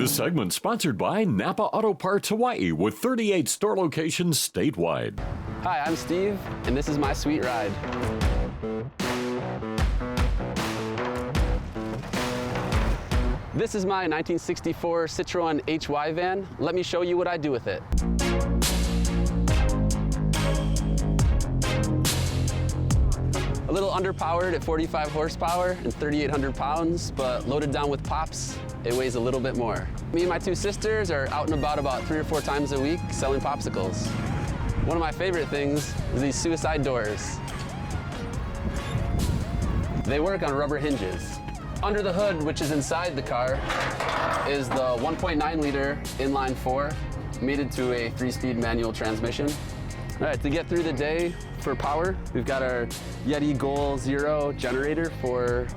This segment sponsored by Napa Auto Parts Hawaii with 38 store locations statewide. Hi, I'm Steve, and this is my sweet ride. This is my 1964 Citroen HY van. Let me show you what I do with it. A little underpowered at 45 horsepower and 3,800 pounds, but loaded down with pops, it weighs a little bit more. Me and my two sisters are out and about 3 or 4 times a week selling popsicles. One of my favorite things is these suicide doors. They work on rubber hinges. Under the hood, which is inside the car, is the 1.9 liter inline 4, mated to a 3-speed manual transmission. All right, to get through the day for power, we've got our Yeti Goal Zero generator for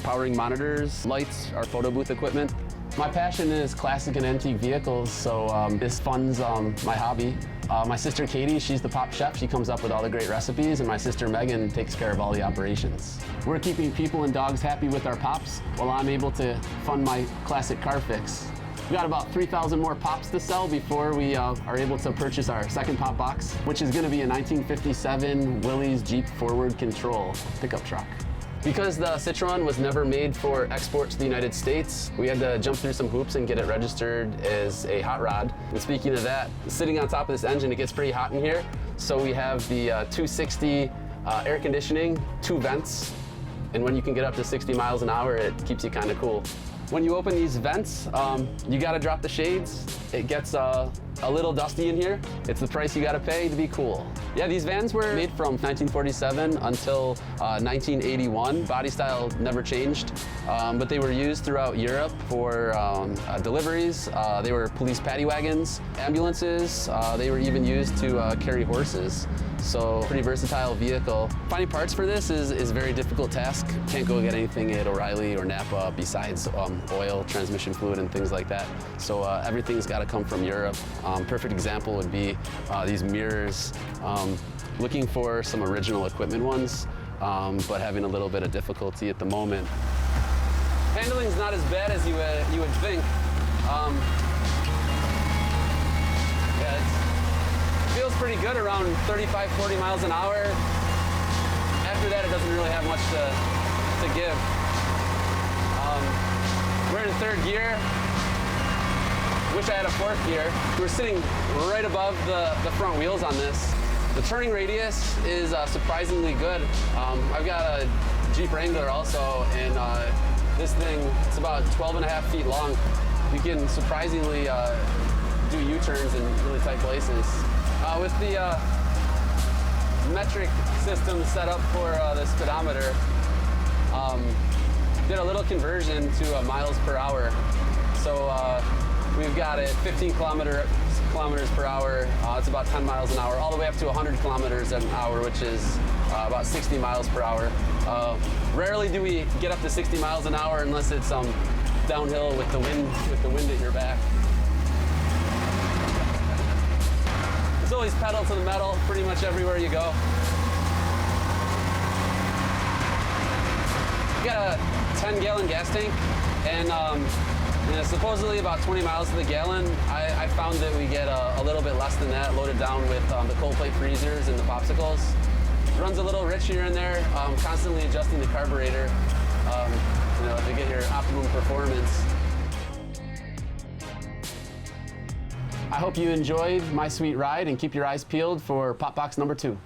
powering monitors, lights, our photo booth equipment. My passion is classic and antique vehicles, so this funds my hobby. My sister Katie, she's the pop chef. She comes up with all the great recipes, and my sister Megan takes care of all the operations. We're keeping people and dogs happy with our pops, while I'm able to fund my classic car fix. We got about 3,000 more pops to sell before we are able to purchase our second pop box, which is going to be a 1957 Willys Jeep forward control pickup truck. Because the Citroen was never made for export to the United States, we had to jump through some hoops and get it registered as a hot rod. And speaking of that, sitting on top of this engine, it gets pretty hot in here. So we have the 260 air conditioning, 2 vents, and when you can get up to 60 miles an hour, it keeps you kind of cool. When you open these vents, you gotta drop the shades. It gets a little dusty in here. It's the price you gotta pay to be cool. Yeah, these vans were made from 1947 until 1981. Body style never changed, but they were used throughout Europe for deliveries. They were police paddy wagons, ambulances. They were even used to carry horses. So pretty versatile vehicle. Finding parts for this is a very difficult task. Can't go get anything at O'Reilly or Napa besides oil, transmission fluid, and things like that. So everything's got to come from Europe. Perfect example would be these mirrors. Looking for some original equipment ones, but having a little bit of difficulty at the moment. Handling's not as bad as you would think. Feels pretty good around 35, 40 miles an hour. After that, it doesn't really have much to give. We're in 3rd gear. Wish I had a 4th gear. We're sitting right above the front wheels on this. The turning radius is surprisingly good. I've got a Jeep Wrangler also, and this thing, it's about 12.5 feet long. You can surprisingly do U-turns in really tight places. With the metric system set up for the speedometer, did a little conversion to miles per hour. So we've got it 15 kilometers per hour. It's about 10 miles an hour, all the way up to 100 kilometers an hour, which is about 60 miles per hour. Rarely do we get up to 60 miles an hour unless it's downhill with the wind at your back. It's always pedal to the metal pretty much everywhere you go. We got a 10-gallon gas tank, and supposedly about 20 miles to the gallon. I found that we get a little bit less than that, loaded down with the cold plate freezers and the popsicles. Runs a little rich here and there, constantly adjusting the carburetor to get your optimum performance. I hope you enjoyed my sweet ride, and keep your eyes peeled for PopBox number 2.